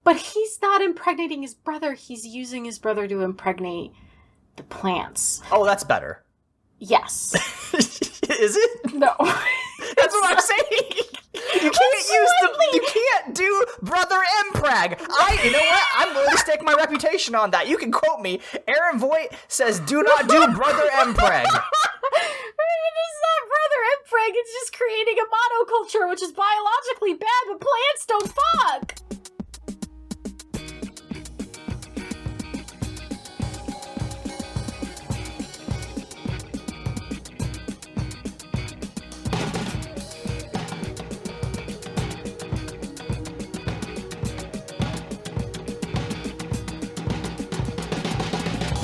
But he's not impregnating his brother. He's using his brother to impregnate the plants. Oh, that's better. Yes. Is it? No. That's what I'm saying. You can't do brother mpreg. You know what? I'm willing to stake my reputation on that. You can quote me. Aaron Voigt says, do not do brother mpreg. It's not brother mpreg. It's just creating a monoculture, which is biologically bad, but plants don't fuck.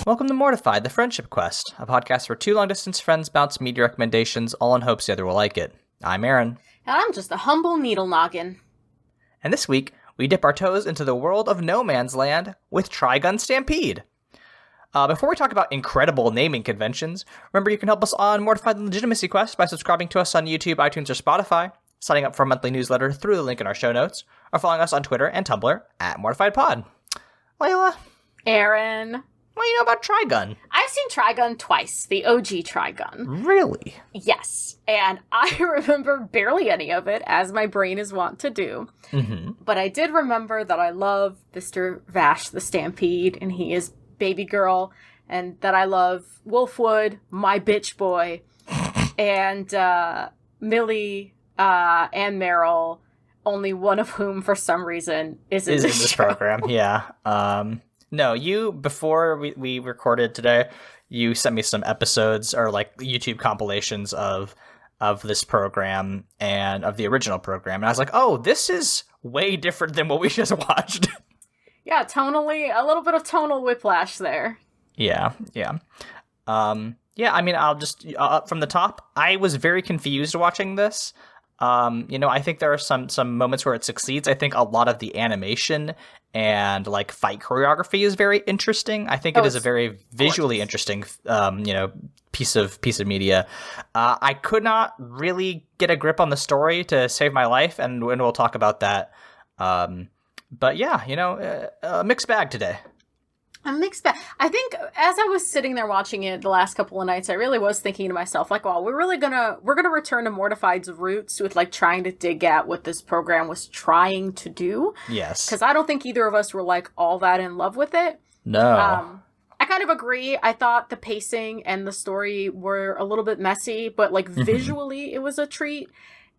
Welcome to Mortified, the Friendship Quest, a podcast where two long-distance friends bounce media recommendations, all in hopes the other will like it. I'm Aaron. And I'm just a humble needle noggin. And this week, we dip our toes into the world of No Man's Land with Trigun Stampede. Before we talk about incredible naming conventions, remember you can help us on Mortified the Legitimacy Quest by subscribing to us on YouTube, iTunes, or Spotify, signing up for a monthly newsletter through the link in our show notes, or following us on Twitter and Tumblr at MortifiedPod. Leyla. Aaron. What do you know about Trigun? I've seen Trigun twice, the OG Trigun. Really? Yes, and I remember barely any of it, as my brain is wont to do. Mm-hmm. But I did remember that I love Mr. Vash the Stampede, and he is babygirl, and that I love Wolfwood, my bitch boy, and Millie and Meryl, only one of whom, for some reason, is in this program. Yeah. No, before we recorded today, you sent me some episodes or like YouTube compilations of this program and of the original program. And I was like, oh, this is way different than what we just watched. Yeah, tonally, a little bit of tonal whiplash there. Yeah. I mean, I'll just, from the top, I was very confused watching this. I think there are some moments where it succeeds. I think a lot of the animation and like fight choreography is very interesting. I think it is a very visually interesting, piece of media. I could not really get a grip on the story to save my life, and we'll talk about that. But yeah, a mixed bag today. A mixed bag. I think as I was sitting there watching it the last couple of nights, I really was thinking to myself, like, well, we're gonna return to Mortified's roots with like trying to dig at what this program was trying to do. Yes. Because I don't think either of us were like all that in love with it. No. I kind of agree. I thought the pacing and the story were a little bit messy, but like visually it was a treat.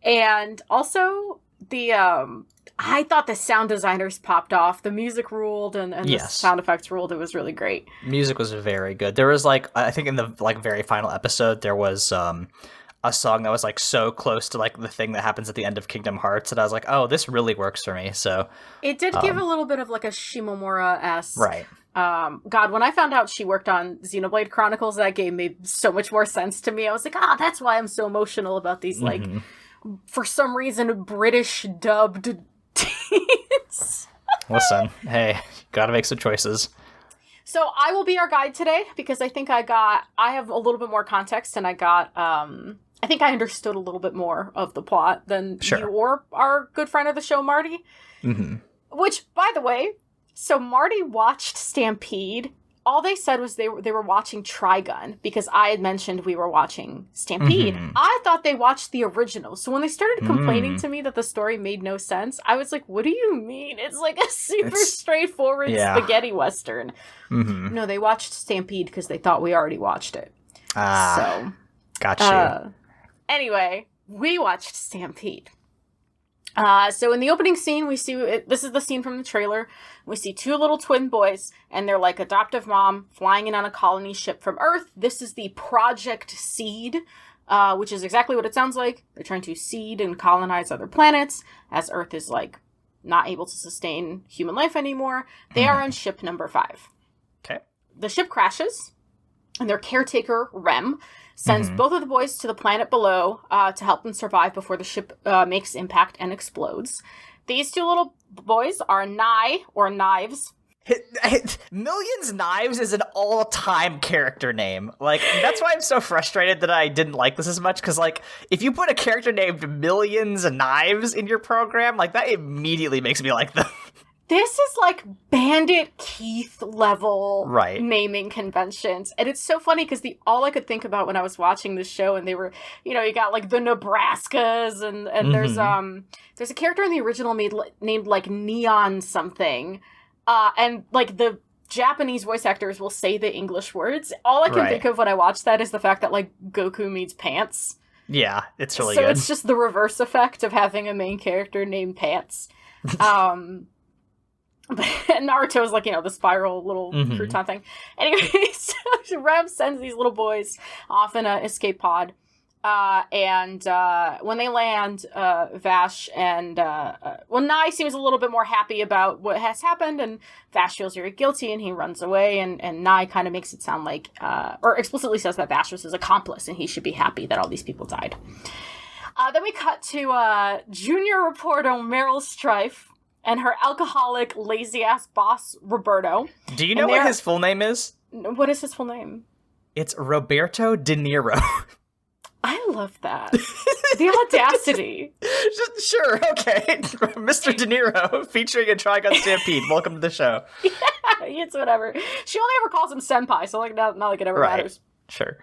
And also I thought the sound designers popped off. The music ruled and the sound effects ruled. It was really great. Music was very good. There was like, I think in the like very final episode, there was a song that was like so close to like the thing that happens at the end of Kingdom Hearts that I was like, oh, this really works for me. So it did give a little bit of like a Shimomura-esque. Right. God, when I found out she worked on Xenoblade Chronicles, that game made so much more sense to me. I was like, that's why I'm so emotional about these like, for some reason, British dubbed teens. Listen, hey, gotta make some choices. So I will be our guide today because I think I have a little bit more context, and I think I understood a little bit more of the plot than you or our good friend of the show, Marty. Mm-hmm. Which, by the way, so Marty watched Stampede. All they said was they were watching Trigun because I had mentioned we were watching Stampede. Mm-hmm. I thought they watched the original. So when they started complaining to me that the story made no sense, I was like, what do you mean? It's like a super straightforward spaghetti western. Mm-hmm. No, they watched Stampede because they thought we already watched it. So, gotcha. Anyway, we watched Stampede. So in the opening scene, we see, this is the scene from the trailer, we see two little twin boys, and they're like adoptive mom flying in on a colony ship from Earth. This is the Project Seed, which is exactly what it sounds like. They're trying to seed and colonize other planets, as Earth is like not able to sustain human life anymore. They are on ship number 5. Okay. The ship crashes, and their caretaker, Rem, sends both of the boys to the planet below to help them survive before the ship makes impact and explodes. These two little boys are Nye, or Knives. Millions Knives is an all-time character name. Like, that's why I'm so frustrated that I didn't like this as much, because, like, if you put a character named Millions Knives in your program, like, that immediately makes me like them. This is like Bandit Keith level naming conventions. And it's so funny because all I could think about when I was watching this show, and they were, you know, you got like the Nebraskas, and there's a character in the original named like Neon something. And like the Japanese voice actors will say the English words. All I can think of when I watch that is the fact that like Goku means Pants. Yeah, it's really good. So it's just the reverse effect of having a main character named Pants. But Naruto's like, you know, the spiral little crouton thing. Anyway, so Rem sends these little boys off in an escape pod. And when they land, Vash and, Nai seems a little bit more happy about what has happened, and Vash feels very guilty, and he runs away, and Nai kind of makes it sound like, or explicitly says that Vash was his accomplice, and he should be happy that all these people died. Then we cut to, junior reporter Meryl Streif and her alcoholic, lazy-ass boss, Roberto. Do you know what his full name is? What is his full name? It's Roberto De Niro. I love that. The audacity. Sure, okay. Mr. De Niro, featuring a Trigun Stampede. Welcome to the show. Yeah, it's whatever. She only ever calls him senpai, so like not like it ever matters. Sure.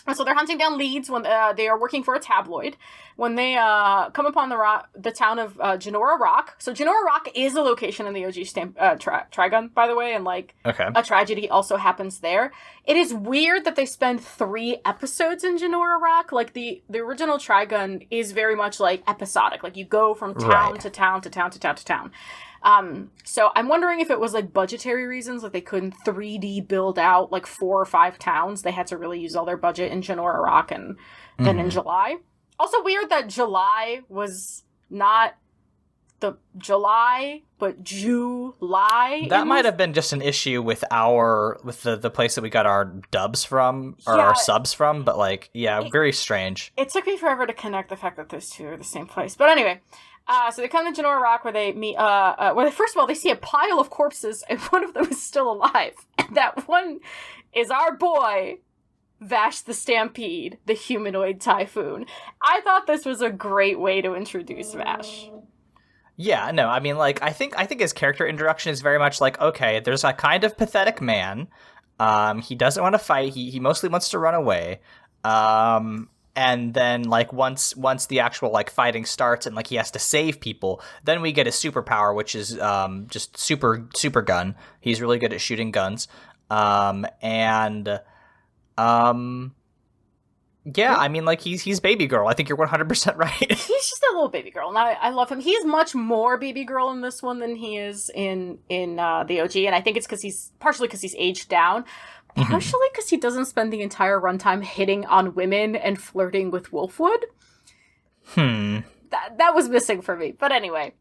And so they're hunting down leads when they are working for a tabloid. When they come upon the town of Genora Rock. So Genora Rock is a location in the OG Trigun, by the way, and like a tragedy also happens there. It is weird that they spend 3 episodes in Genora Rock. Like the original Trigun is very much like episodic. Like you go from town to town to town to town to town. So I'm wondering if it was like budgetary reasons, like they couldn't 3D build out like 4 or 5 towns. They had to really use all their budget in Genora Rock and then in July. Also weird that July was not the July, but July. That might have been just an issue with the place that we got our dubs from, or our subs from, but like, very strange. It took me forever to connect the fact that those two are the same place. But anyway, so they come to Genora Rock where they meet, first of all, they see a pile of corpses and one of them is still alive. And that one is our boy, Vash the Stampede, the humanoid typhoon. I thought this was a great way to introduce Vash. Yeah, no, I mean, like, I think his character introduction is very much like, okay, there's a kind of pathetic man. He doesn't want to fight. He mostly wants to run away. And then, like, once the actual, like, fighting starts and, like, he has to save people, then we get his superpower, which is just super gun. He's really good at shooting guns. Yeah, I mean, like, he's baby girl. I think you're 100% right. He's just a little baby girl, and I love him. He's much more baby girl in this one than he is in the OG, and I think it's partially because he's aged down, partially because he doesn't spend the entire runtime hitting on women and flirting with Wolfwood. That was missing for me. But anyway,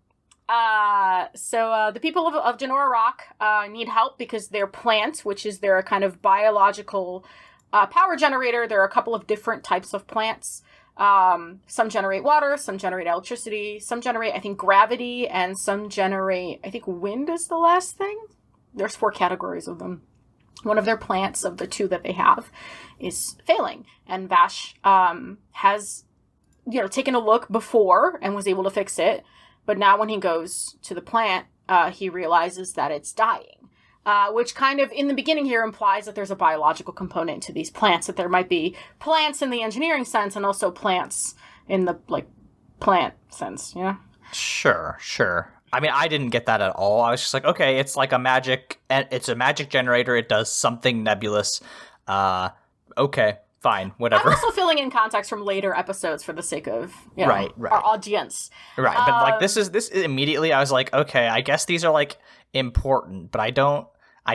so the people of Genora Rock need help because their plant, which is their kind of biological power generator. There are a couple of different types of plants. Some generate water, some generate electricity, some generate, I think, gravity, and some generate, I think, wind is the last thing. There's 4 categories of them. One of their plants, of the 2 that they have, is failing. And Vash has, taken a look before and was able to fix it. But now when he goes to the plant, he realizes that it's dying. Which kind of, in the beginning here, implies that there's a biological component to these plants, that there might be plants in the engineering sense and also plants in the, like, plant sense, yeah? Sure. I mean, I didn't get that at all. I was just like, okay, it's like it's a magic generator, it does something nebulous. Okay, fine, whatever. I'm also filling in context from later episodes for the sake of, our audience. Right, but like, this immediately, I was like, okay, I guess these are, like, important, but I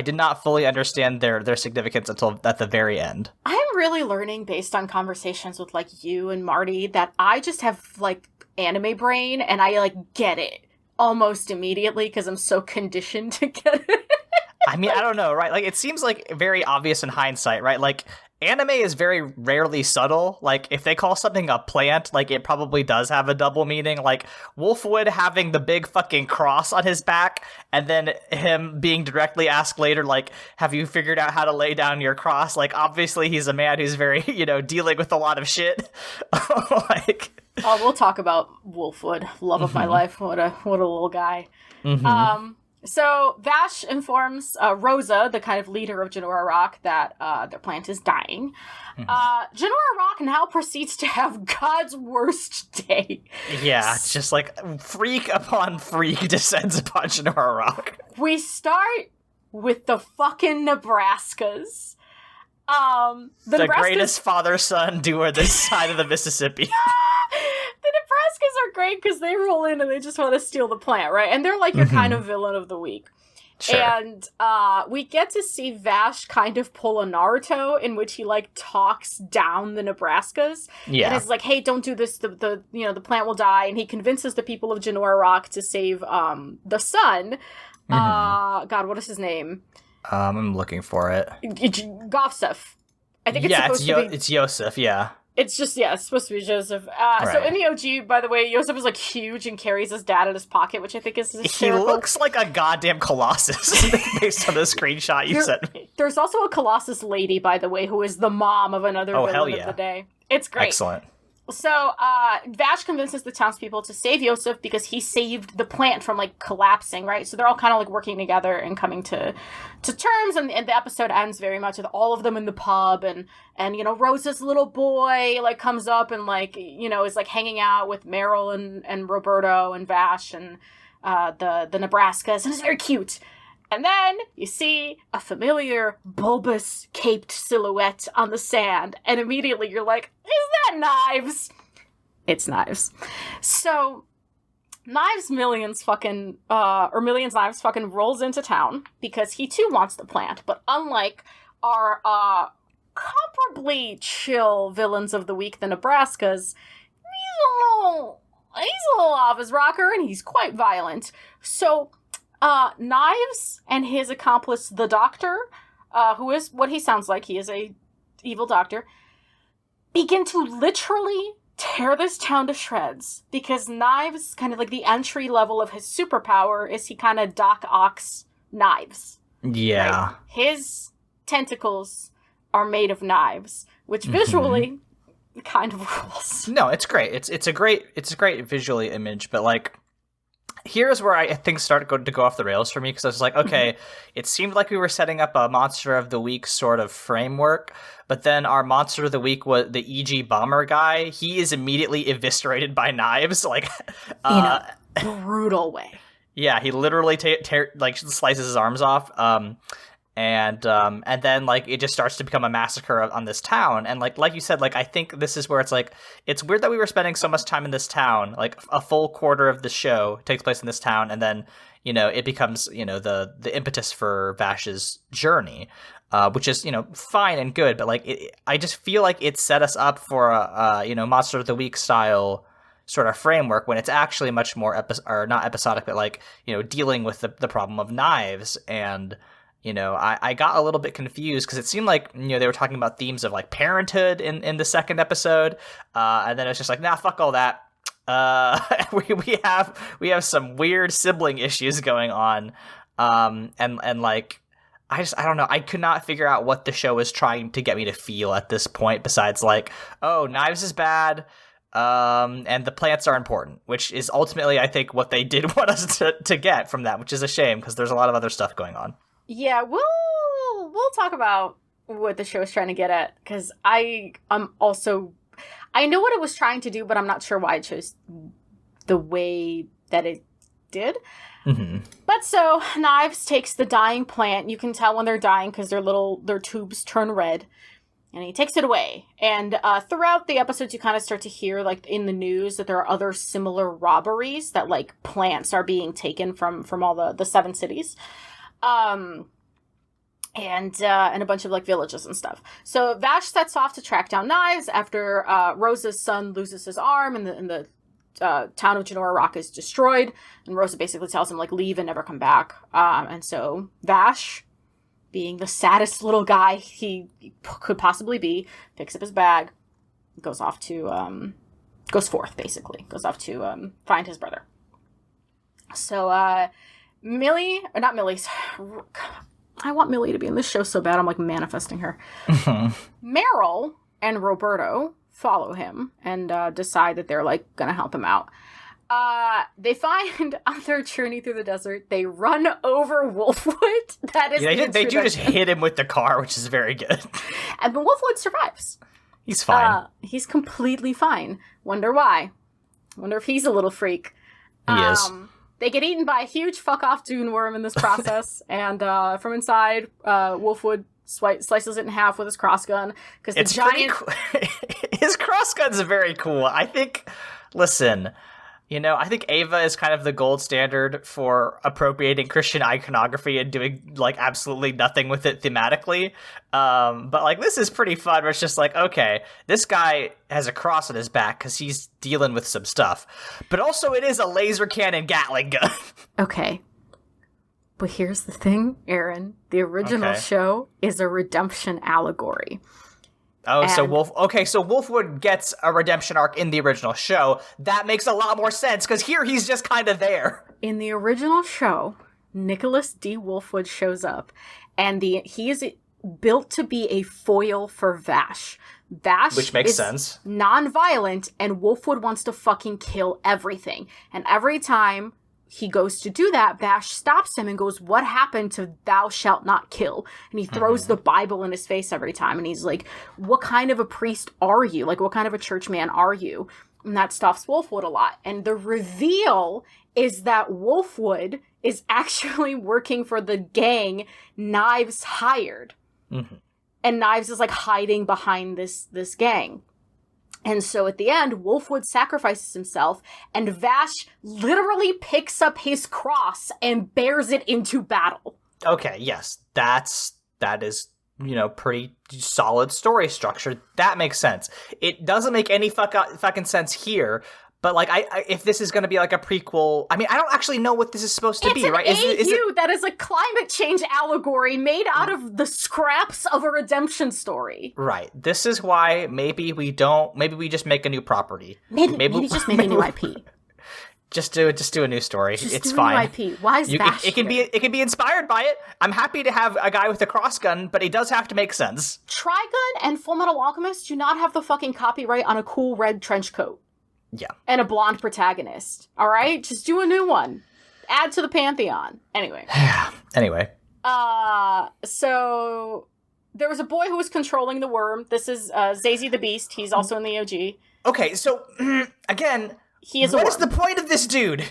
did not fully understand their significance until at the very end. I'm really learning based on conversations with, like, you and Marty that I just have, like, anime brain, and I, like, get it almost immediately because I'm so conditioned to get it. I mean, I don't know, right? Like, it seems, like, very obvious in hindsight, right? Like, anime is very rarely subtle. Like, if they call something a plant, like, it probably does have a double meaning. Like, Wolfwood having the big fucking cross on his back, and then him being directly asked later, like, have you figured out how to lay down your cross? Like, obviously he's a man who's very, dealing with a lot of shit. Like... Oh, we'll talk about Wolfwood. Love of my life. What a little guy. So Vash informs Rosa, the kind of leader of Genora Rock, that their plant is dying. Genora Rock now proceeds to have God's worst day. Yeah, just like freak upon freak descends upon Genora Rock. We start with the fucking Nebraskas. The greatest father-son duo this side of the Mississippi. The Nebraskas are great because they roll in and they just want to steal the plant, right? And they're like your kind of villain of the week. Sure. And we get to see Vash kind of pull a Naruto in which he like talks down the Nebraskas. Yeah. And it's like, hey, don't do this. The plant will die. And he convinces the people of Genora Rock to save the son. God, what is his name? I'm looking for it. Govsef. I think it's supposed to be. It's Yosef, yeah. It's just, it's supposed to be Joseph. Right. So in the OG, by the way, Yosef is like huge and carries his dad in his pocket, which I think is hysterical. He looks like a goddamn Colossus based on the screenshot you sent me. There's also a Colossus lady, by the way, who is the mom of another villain of the day. It's great. Excellent. So, Vash convinces the townspeople to save Yosef because he saved the plant from, like, collapsing, right? So they're all kind of, like, working together and coming to terms, and the episode ends very much with all of them in the pub, and Rosa's little boy, like, comes up and, like, is, like, hanging out with Meryl and Roberto and Vash and the Nebraskas, and it's very cute. And then you see a familiar bulbous caped silhouette on the sand, and immediately you're like, is that Knives? It's Knives. So Millions Knives fucking rolls into town because he too wants the plant, but unlike our comparably chill villains of the week, the Nebraskas, he's a little off his rocker and he's quite violent. So Knives and his accomplice, the Doctor, who is what he sounds like, he is a evil doctor, begin to literally tear this town to shreds because Knives, kind of like the entry level of his superpower, is he kind of Doc Ock's knives. Yeah. Right? His tentacles are made of knives, which visually kind of rules. No, it's great. It's a great visually image, but like, here's where I think started to go off the rails for me, because I was like, okay, it seemed like we were setting up a Monster of the Week sort of framework, but then our Monster of the Week was the E.G. Bomber guy. He is immediately eviscerated by knives, like in a brutal way. Yeah, he literally slices his arms off, and then like it just starts to become a massacre on this town. And like you said, like I think this is where it's like, it's weird that we were spending so much time in this town, like a full quarter of the show takes place in this town, and then it becomes the impetus for Vash's journey, which is fine and good, but like I just feel like it set us up for a Monster of the Week style sort of framework when it's actually much more not episodic, but like dealing with the problem of knives. And I got a little bit confused because it seemed like, they were talking about themes of like parenthood in the second episode. And then it was just like, nah, fuck all that. We have some weird sibling issues going on. And like, I don't know. I could not figure out what the show was trying to get me to feel at this point, besides like, oh, knives is bad. And the plants are important, which is ultimately, I think, what they did want us to get from that, which is a shame because there's a lot of other stuff going on. Yeah, we'll talk about what the show is trying to get at, because I know what it was trying to do, but I'm not sure why it chose the way that it did. Mm-hmm. But so Knives takes the dying plant. You can tell when they're dying because their tubes turn red, and he takes it away. And throughout the episodes, you kind of start to hear, like in the news, that there are other similar robberies that like plants are being taken from all the 7 cities. And a bunch of like villages and stuff. So Vash sets off to track down Knives after Rosa's son loses his arm and the town of Genora Rock is destroyed. And Rosa basically tells him like leave and never come back. And so Vash, being the saddest little guy he could possibly be, picks up his bag, goes forth basically, goes off to find his brother. So Millie, or not Millie, I want Millie to be in this show so bad, I'm like manifesting her. Meryl and Roberto follow him and decide that they're like gonna help him out. They find on their journey through the desert, they run over Wolfwood. That is they do just hit him with the car, which is very good. And the Wolfwood survives. He's fine. He's completely fine. Wonder why. Wonder if he's a little freak. He is. They get eaten by a huge fuck-off dune worm in this process, and from inside, Wolfwood slices it in half with his crossgun, because the giant... His crossgun's very cool. I think... Listen... I think Ava is kind of the gold standard for appropriating Christian iconography and doing, absolutely nothing with it thematically. But, this is pretty fun, where it's just okay, this guy has a cross on his back because he's dealing with some stuff. But also, it is a laser cannon Gatling gun. Okay. But here's the thing, Aaron. The original show is a redemption allegory. Oh, so Wolfwood gets a redemption arc in the original show. That makes a lot more sense, because here he's just kind of there. In the original show, Nicholas D. Wolfwood shows up, and he is built to be a foil for Vash. Vash Which makes sense. Non-violent, and Wolfwood wants to fucking kill everything. And every time he goes to do that, Vash stops him and goes, "What happened to thou shalt not kill?" And he throws the Bible in his face every time. And he's like, "What kind of a priest are you? What kind of a church man are you?" And that stops Wolfwood a lot. And the reveal is that Wolfwood is actually working for the gang Knives hired. Mm-hmm. And Knives is hiding behind this gang. And so at the end, Wolfwood sacrifices himself, and Vash literally picks up his cross and bears it into battle. Okay, yes. That is, pretty solid story structure. That makes sense. It doesn't make any fucking sense here, but, if this is going to be, a prequel... I mean, I don't actually know what this is supposed to be, right? It's an AU that is a climate change allegory made out of the scraps of a redemption story. Right. This is why maybe we just make a new property. Maybe just make a new IP. Just do a new story. It's fine. New IP. Why is Vash it can be inspired by it. I'm happy to have a guy with a cross gun, but it does have to make sense. Trigun and Fullmetal Alchemist do not have the fucking copyright on a cool red trench coat. Yeah. And a blonde protagonist. All right? Just do a new one. Add to the pantheon. Anyway. Anyway. So there was a boy who was controlling the worm. This is Zazie the Beast. He's also in the OG. Okay, so again, what is the point of this dude?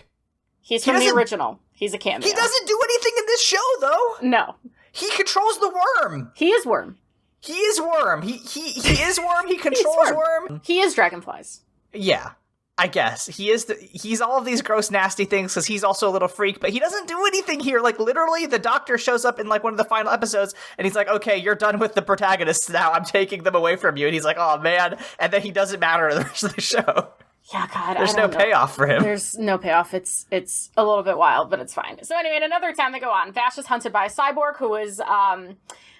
He's from the original. He's a cameo. He doesn't do anything in this show, though. No. He controls the worm. He is worm. He is worm. He is worm. He controls worm. He is dragonflies. Yeah. I guess. He's all of these gross, nasty things because he's also a little freak, but he doesn't do anything here. Literally, the doctor shows up in, one of the final episodes, and he's like, "Okay, you're done with the protagonists now. I'm taking them away from you." And he's like, "Oh, man." And then he doesn't matter the rest of the show. Yeah, God, There's no payoff for him. There's no payoff. It's a little bit wild, but it's fine. So anyway, another time they go on. Vash is hunted by a cyborg who is,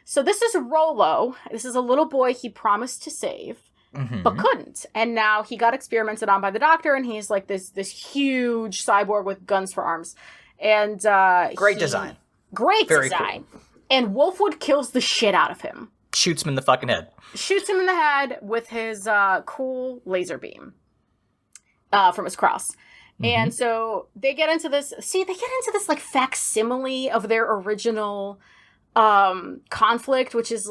so this is Rolo. This is a little boy he promised to save. Mm-hmm. But couldn't. And now he got experimented on by the doctor, and he's this huge cyborg with guns for arms. And great design. Great Very design. Cool. And Wolfwood kills the shit out of him. Shoots him in the fucking head. Shoots him in the head with his cool laser beam from his cross. Mm-hmm. And so they get into this facsimile of their original conflict, which is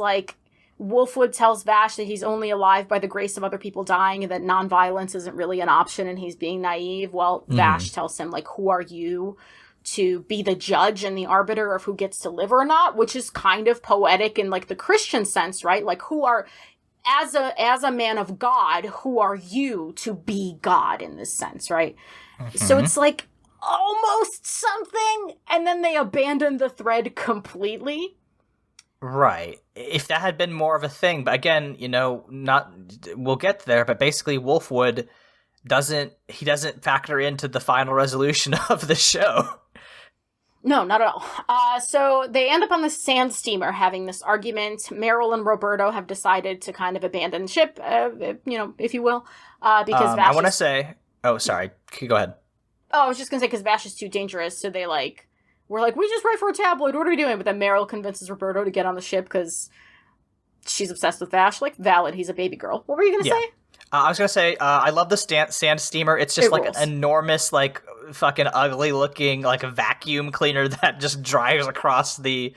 Wolfwood tells Vash that he's only alive by the grace of other people dying and that nonviolence isn't really an option and he's being naive. Well, Vash tells him, who are you to be the judge and the arbiter of who gets to live or not, which is kind of poetic in, the Christian sense, right? As a man of God, who are you to be God in this sense, right? Mm-hmm. So it's, almost something, and then they abandon the thread completely. Right. If that had been more of a thing, but again, we'll get there, but basically Wolfwood doesn't factor into the final resolution of the show. No, not at all. So they end up on the sand steamer having this argument. Meryl and Roberto have decided to kind of abandon ship, if you will, because Vash I want to say... Oh, sorry. Go ahead. Oh, I was just going to say because Vash is too dangerous, so they, we're we just write for a tabloid, what are we doing? But then Meryl convinces Roberto to get on the ship because she's obsessed with Vash. Valid, he's a baby girl. What were you going to say? I was gonna say, I love the sand steamer. It's just like an enormous, like fucking ugly looking, like a vacuum cleaner that just drives across the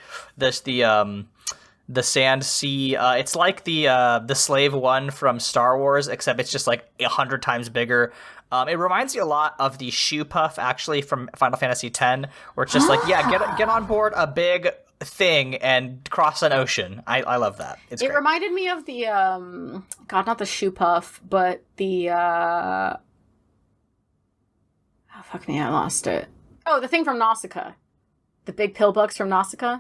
sand sea. It's like the Slave One from Star Wars, except it's just like 100 times bigger. It reminds me a lot of the shoe puff, actually, from Final Fantasy X, where it's just like, yeah, get on board a big thing and cross an ocean. I love that. It great. Reminded me of the God, not the shoe puff, but the oh fuck me, I lost it. Oh, the thing from Nausicaa, the big pill bugs from Nausicaa.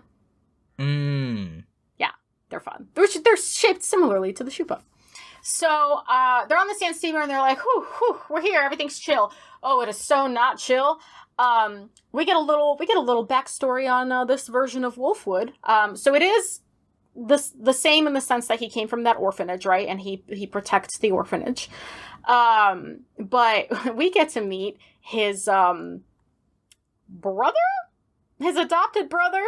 Yeah, they're fun. They're shaped similarly to the shoe puff. So they're on the sand steamer and they're like, whew, we're here, everything's chill. Oh, it is so not chill. We get a little backstory on this version of Wolfwood. So it is the same in the sense that he came from that orphanage, right? And he protects the orphanage. But we get to meet his brother, his adopted brother.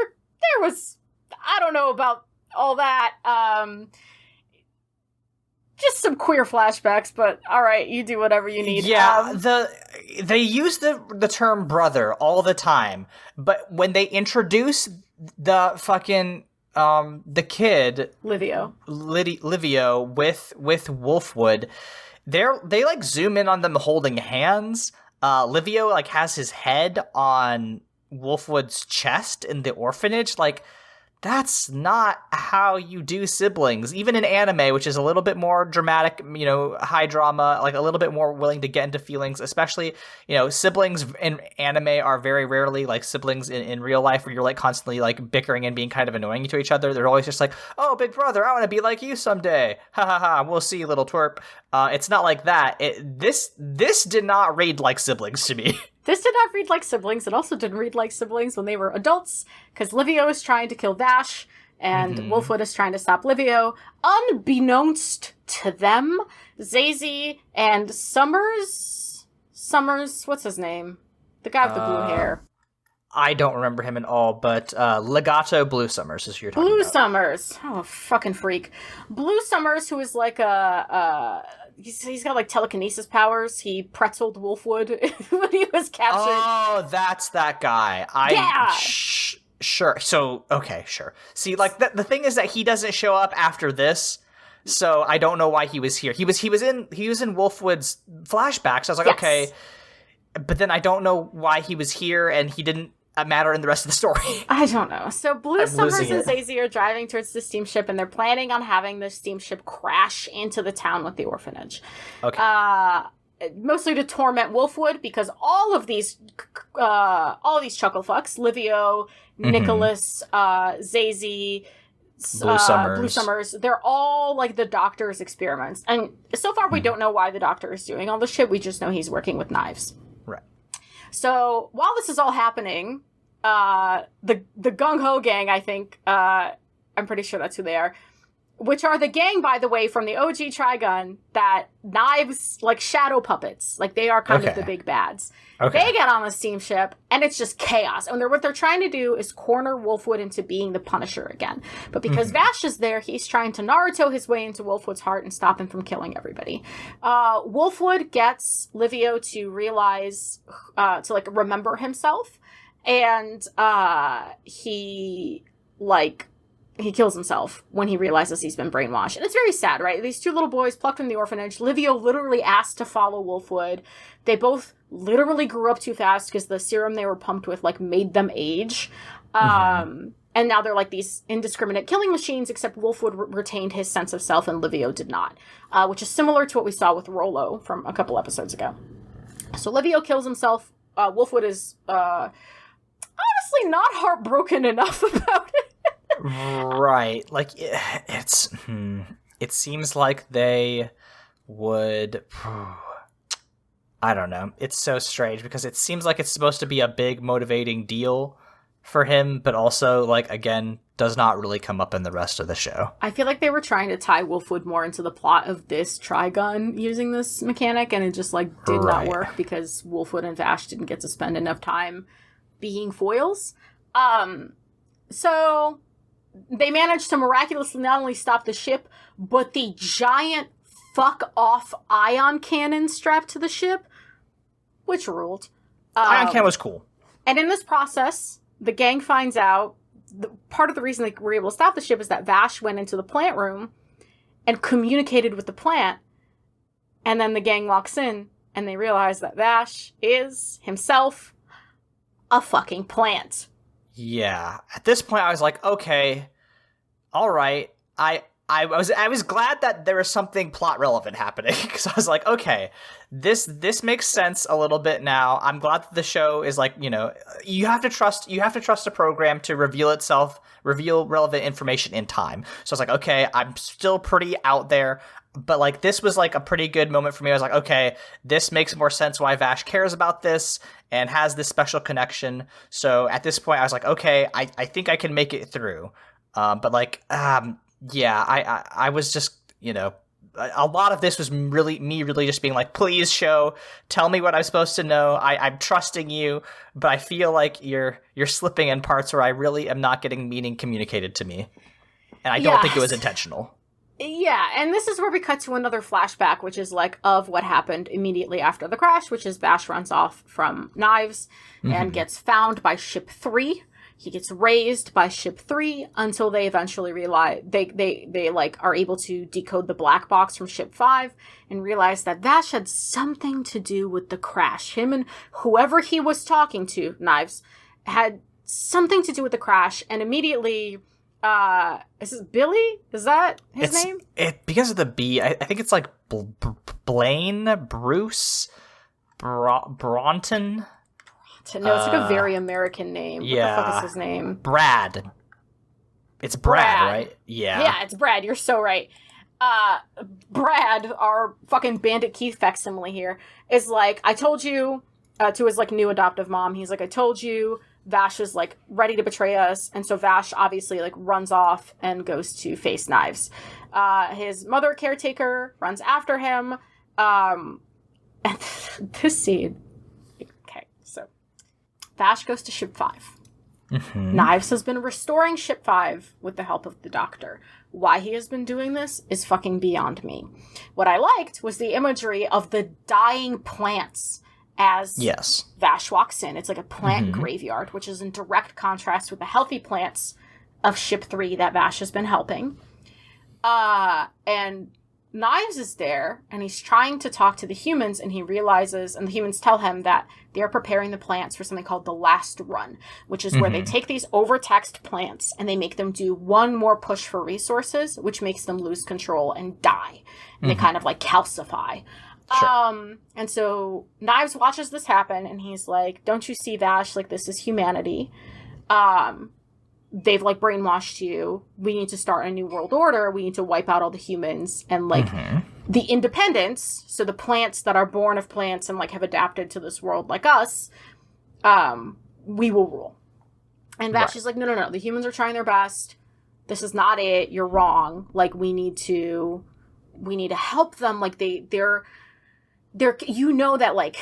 I don't know about all that. Just some queer flashbacks, but all right, you do whatever you need. Yeah, they use the term brother all the time, but when they introduce the fucking the kid Livio with Wolfwood, they like zoom in on them holding hands. Livio like has his head on Wolfwood's chest in the orphanage, like. That's not how you do siblings. Even in anime, which is a little bit more dramatic, high drama, like a little bit more willing to get into feelings, especially, siblings in anime are very rarely like siblings in real life where you're like constantly like bickering and being kind of annoying to each other. They're always just like, oh, big brother, I want to be like you someday. Ha ha ha, we'll see, little twerp. It's not like that. This did not read like siblings to me. This did not read like siblings. It also didn't read like siblings when they were adults, because Livio is trying to kill Vash, and Wolfwood is trying to stop Livio. Unbeknownst to them, Zazie and Summers, what's his name? The guy with the blue hair. I don't remember him at all, but Legato Blue Summers is who you're talking about. Blue Summers. Oh, fucking freak. Blue Summers, who is like he's got like telekinesis powers. He pretzeled Wolfwood when he was captured. Oh, that's that guy. Sure. So, okay, sure. See, like the thing is that he doesn't show up after this, so I don't know why he was here. He was in Wolfwood's flashbacks. I was like, yes. Okay, but then I don't know why he was here, and he didn't matter in the rest of the story. I don't know. So Blue Summers and Zazie are driving towards the steamship, and they're planning on having the steamship crash into the town with the orphanage. Okay. Mostly to torment Wolfwood, because all of these chuckle fucks, Livio, Nicholas, Zazie, Blue Summers, they're all like the Doctor's experiments. And so far we don't know why the Doctor is doing all this shit. We just know he's working with knives. Right. So while this is all happening, the Gung Ho gang, I think, I'm pretty sure that's who they are, which are the gang, by the way, from the OG Trigun that knives like shadow puppets, like they are kind of the big bads. Okay. They get on the steamship and it's just chaos. And what they're trying to do is corner Wolfwood into being the Punisher again. But because Vash is there, he's trying to Naruto his way into Wolfwood's heart and stop him from killing everybody. Wolfwood gets Livio to realize, to like remember himself. And he kills himself when he realizes he's been brainwashed. And it's very sad, right? These two little boys plucked from the orphanage. Livio literally asked to follow Wolfwood. They both literally grew up too fast because the serum they were pumped with like made them age. And now they're like these indiscriminate killing machines, except Wolfwood retained his sense of self and Livio did not. Which is similar to what we saw with Rollo from a couple episodes ago. So Livio kills himself. Wolfwood is honestly not heartbroken enough about it. Right. Like, it seems like they would... I don't know. It's so strange because it seems like it's supposed to be a big motivating deal for him, but also, like, again, does not really come up in the rest of the show. I feel like they were trying to tie Wolfwood more into the plot of this Trigun using this mechanic, and it just, like, did not work because Wolfwood and Vash didn't get to spend enough time being foils. So... they managed to miraculously not only stop the ship, but the giant fuck off ion cannon strapped to the ship, which ruled. Ion cannon was cool. And in this process, the gang finds out, part of the reason they were able to stop the ship is that Vash went into the plant room and communicated with the plant. And then the gang walks in and they realize that Vash is himself a fucking plant. Yeah. At this point, I was like, okay, all right. I was glad that there was something plot relevant happening, because I was like, okay, this makes sense a little bit now. I'm glad that the show is like, you have to trust a program to reveal relevant information in time. So I was like, okay, I'm still pretty out there, but like this was like a pretty good moment for me. I was like, okay, this makes more sense why Vash cares about this and has this special connection. So at this point, I was like, okay, I think I can make it through. But like, yeah, I was just, a lot of this was really just being like, please show, tell me what I'm supposed to know. I'm trusting you, but I feel like you're slipping in parts where I really am not getting meaning communicated to me. And I don't think it was intentional. Yeah, and this is where we cut to another flashback, which is like of what happened immediately after the crash, which is Vash runs off from Knives and gets found by Ship 3. He gets raised by Ship 3 until they eventually realize they like are able to decode the black box from Ship 5 and realize that Vash had something to do with the crash. Him and whoever he was talking to, Knives, had something to do with the crash, and immediately is this Billy? Is that his name? It because of the B. I think it's like Blaine, Bruce, Bronton. No, it's like a very American name. Yeah. What the fuck is his name? Brad. It's Brad, right? Yeah. Yeah, it's Brad. You're so right. Brad, our fucking Bandit Keith facsimile here, is like, I told you, to his like new adoptive mom, he's like, I told you Vash is like ready to betray us. And so Vash obviously like runs off and goes to face Knives. His mother caretaker runs after him. And this scene. Vash goes to Ship 5. Knives has been restoring Ship 5 with the help of the Doctor. Why he has been doing this is fucking beyond me. What I liked was the imagery of the dying plants as Vash walks in. It's like a plant graveyard, which is in direct contrast with the healthy plants of Ship 3 that Vash has been helping. And Knives is there, and he's trying to talk to the humans, and he realizes, and the humans tell him that they're preparing the plants for something called the last run, which is where they take these overtaxed plants and they make them do one more push for resources, which makes them lose control and die. And they kind of like calcify. Sure. And so Knives watches this happen, and he's like, don't you see, Vash? Like, this is humanity. They've like brainwashed you. We need to start a new world order. We need to wipe out all the humans and like the independents. So the plants that are born of plants and like have adapted to this world like us, we will rule. And Vash is like, no. The humans are trying their best. This is not it. You're wrong. Like we need to help them. Like they're that like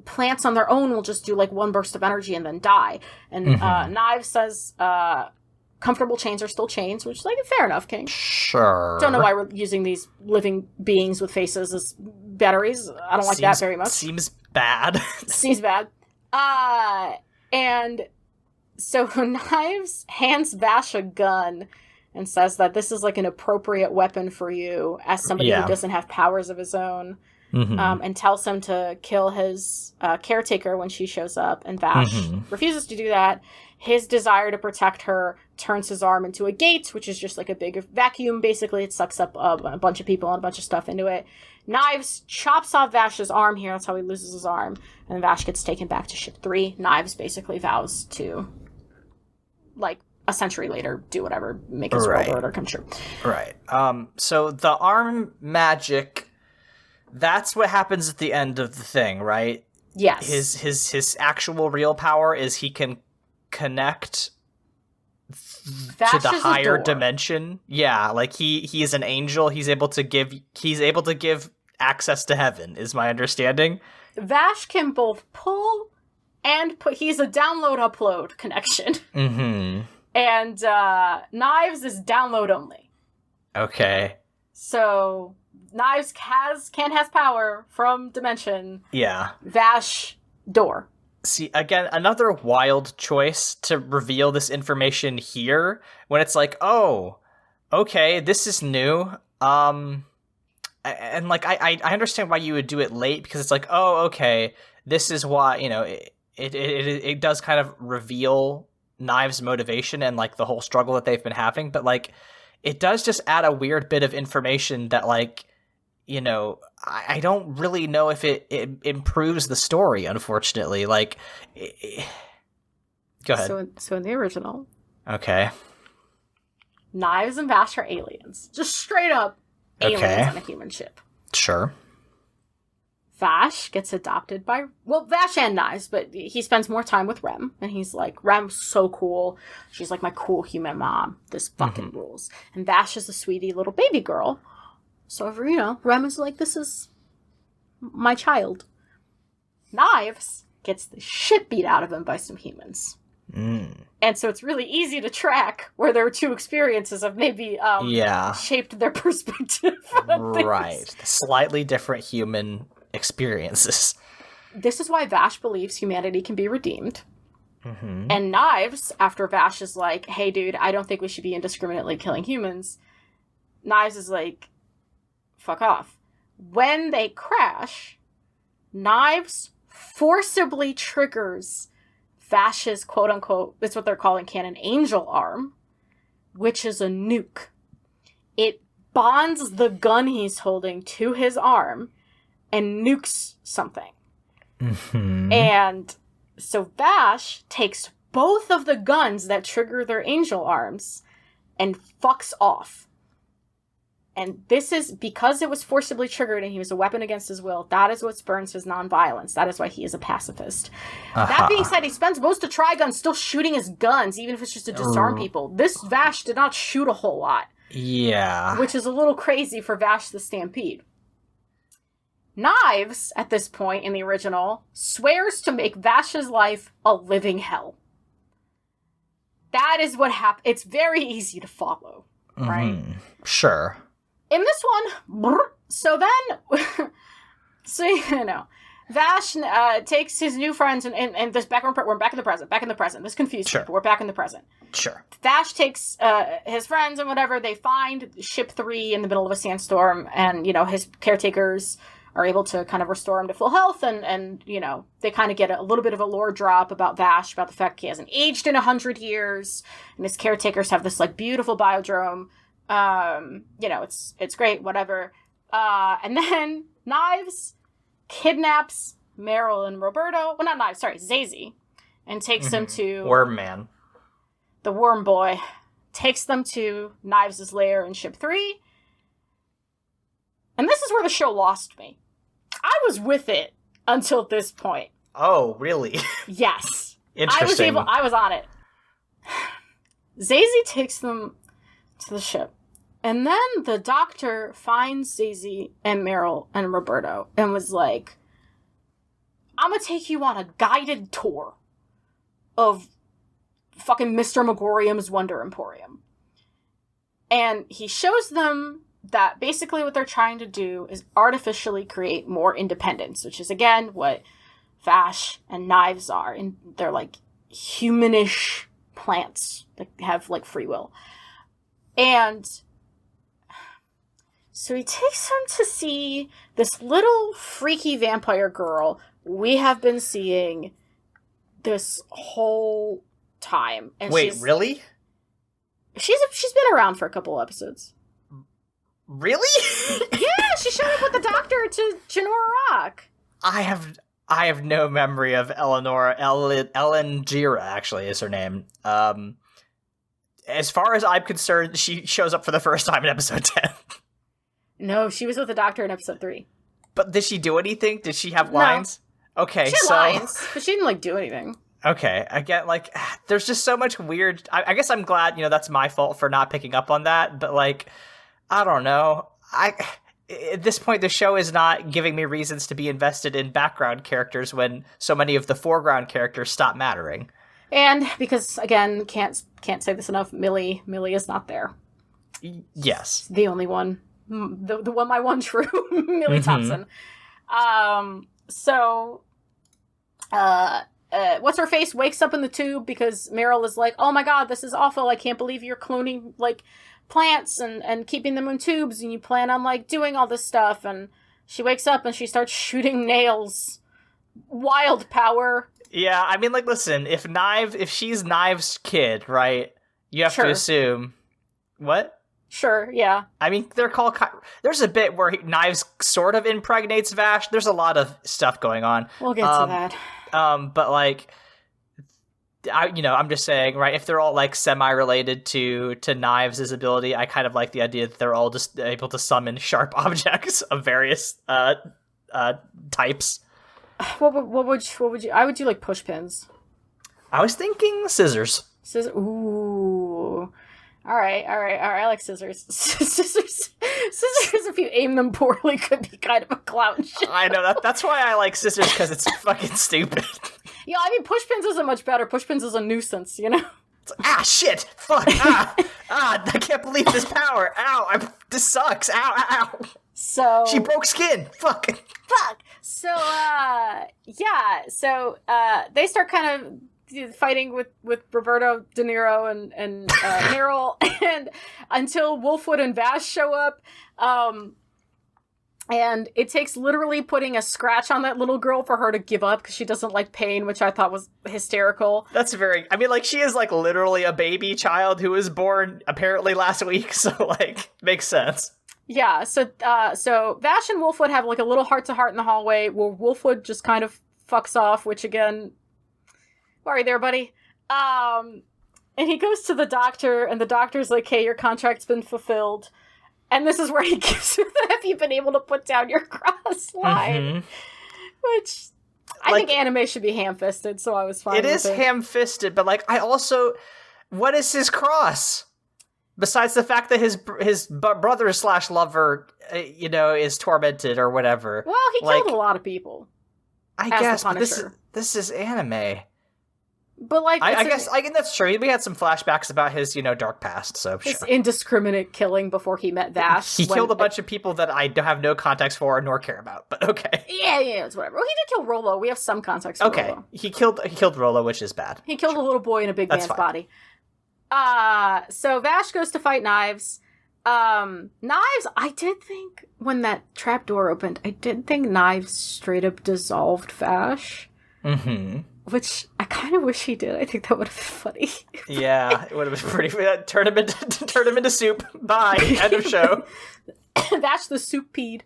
plants on their own will just do like one burst of energy and then die. And Knives says comfortable chains are still chains, which is like fair enough, King. Sure. Don't know why we're using these living beings with faces as batteries. I don't like that very much. Seems bad. Seems bad. And so Knives hands Vash a gun and says that this is like an appropriate weapon for you as somebody who doesn't have powers of his own. And tells him to kill his caretaker when she shows up, and Vash refuses to do that. His desire to protect her turns his arm into a gate, which is just like a big vacuum. Basically, it sucks up a bunch of people and a bunch of stuff into it. Knives chops off Vash's arm here. That's how he loses his arm. And Vash gets taken back to Ship 3. Knives basically vows to, like, a century later, do whatever, make his world order come true. Right. So the arm magic... That's what happens at the end of the thing, right? Yes. His actual real power is he can connect Vash to the higher dimension. Yeah, like he is an angel. He's able to give access to heaven, is my understanding. Vash can both pull and put. He's a download upload connection. And Knives is download only. Okay. So Knives has power from dimension. Yeah. Vash, door. See, again, another wild choice to reveal this information here when it's like, oh, okay, this is new. And like, I understand why you would do it late, because it's like, oh, okay, this is why, you know, it does kind of reveal Knives' motivation and like the whole struggle that they've been having, but like, it does just add a weird bit of information that, like, you know, I don't really know if it improves the story, unfortunately. Like, go ahead. So in the original, okay, Knives and Vash are aliens. Just straight up aliens on a human ship. Sure. Vash gets adopted by, well, Vash and Knives, but he spends more time with Rem, and he's like, Rem's so cool. She's like my cool human mom. This fucking rules. And Vash is a sweetie little baby girl. So, you know, Rem is like, this is my child. Knives gets the shit beat out of him by some humans. And so it's really easy to track where their two experiences have maybe shaped their perspective. Right. Slightly different human experiences. This is why Vash believes humanity can be redeemed. And Knives, after Vash is like, hey, dude, I don't think we should be indiscriminately killing humans, Knives is like, fuck off. When they crash, Knives forcibly triggers Vash's quote-unquote, that's what they're calling canon, angel arm, which is a nuke. It bonds the gun he's holding to his arm and nukes something. And so Vash takes both of the guns that trigger their angel arms and fucks off. And this is because it was forcibly triggered and he was a weapon against his will. That is what spurns his nonviolence. That is why he is a pacifist. That being said, he spends most of Trigun still shooting his guns, even if it's just to disarm people. This Vash did not shoot a whole lot. Yeah. Which is a little crazy for Vash the Stampede. Knives, at this point in the original, swears to make Vash's life a living hell. That is what happened. It's very easy to follow, right? Sure. In this one, so then, so you know, Vash takes his new friends and this we're back in the present. This confused people. We're back in the present. Sure. Vash takes his friends and whatever. They find Ship 3 in the middle of a sandstorm, and you know his caretakers are able to kind of restore him to full health, and you know they kind of get a little bit of a lore drop about Vash, about the fact he hasn't aged in 100 years, and his caretakers have this like beautiful biodrome. You know, it's great, whatever. And then Knives kidnaps Meryl and Roberto. Well, not Knives, sorry, Zazie. And takes them to... Worm Man. The Worm Boy. Takes them to Knives' lair in Ship 3. And this is where the show lost me. I was with it until this point. Oh, really? Yes. Interesting. I was on it. Zazie takes them to the ship. And then the doctor finds Zazie and Meryl and Roberto and was like, I'm gonna take you on a guided tour of fucking Mr. Megorium's Wonder Emporium. And he shows them that basically what they're trying to do is artificially create more independence, which is, again, what Vash and Knives are. And they're, like, humanish plants that have, like, free will. And so he takes them to see this little freaky vampire girl we have been seeing this whole time. And wait, really? She's been around for a couple episodes. Really? Yeah, she showed up with the doctor to Janora Rock. I have no memory of Ellen Gira, actually, is her name. As far as I'm concerned, she shows up for the first time in episode 10. No, she was with the doctor in episode 3. But did she do anything? Did she have lines? No. Okay, she had lines, but she didn't, like, do anything. Okay, again, like, there's just so much weird... I guess I'm glad, you know, that's my fault for not picking up on that, but, like, I don't know. At this point, the show is not giving me reasons to be invested in background characters when so many of the foreground characters stop mattering. And because, again, can't say this enough, Millie is not there. Yes. The only one the one, my one true, Millie Thompson. So, what's her face wakes up in the tube because Meryl is like, oh my god, this is awful. I can't believe you're cloning, like, plants and keeping them in tubes, and you plan on, like, doing all this stuff. And she wakes up and she starts shooting nails. Wild power. Yeah, I mean, like, listen, if she's Knives' kid, right, you have to assume... What? Sure, yeah. I mean, they're called... There's a bit where Knives sort of impregnates Vash. There's a lot of stuff going on. We'll get to that. But, like... I'm just saying, right, if they're all, like, semi-related to Knives' ability, I kind of like the idea that they're all just able to summon sharp objects of various types. What would you... I would do, like, push pins. I was thinking scissors. Ooh. All right. I like scissors. Scissors, if you aim them poorly, could be kind of a clown show. I know, that's why I like scissors, because it's fucking stupid. Yeah, I mean, push pins isn't much better. Push pins is a nuisance, you know? It's like, shit! Fuck! I can't believe this power! Ow! This sucks! Ow! So... She broke skin! Fuck! So, they start kind of fighting with Roberto De Niro and Meryl, and until Wolfwood and Vash show up, and it takes literally putting a scratch on that little girl for her to give up because she doesn't like pain, which I thought was hysterical. That's I mean, like, she is, like, literally a baby child who was born apparently last week, so, like, makes sense. Yeah, so Vash and Wolfwood have, like, a little heart-to-heart in the hallway where Wolfwood just kind of fucks off, which, again, sorry there, buddy. And he goes to the doctor, and the doctor's like, hey, your contract's been fulfilled. And this is where he gives her the, have you been able to put down your cross line? Which, I think anime should be ham-fisted, so I was fine with it. It is ham-fisted, but, like, I also... What is his cross? Besides the fact that his brother / lover, is tormented or whatever. Well, he killed a lot of people. I guess, but this is anime. But, like, I guess that's true. We had some flashbacks about his, dark past, so his indiscriminate killing before he met Vash. He killed a bunch of people that I don't have no context for nor care about, but okay. Yeah, it's whatever. Well, he did kill Rolo. We have some context for Rolo. He killed Rolo, which is bad. He killed a little boy in a big man's body. So Vash goes to fight Knives. Knives, I did think, when that trapdoor opened, I did think Knives straight up dissolved Vash. Mm-hmm. Which I kind of wish he did. I think that would have been funny. Yeah, it would have been pretty... Turn him into soup. Bye. End of show. Vash the soup peed.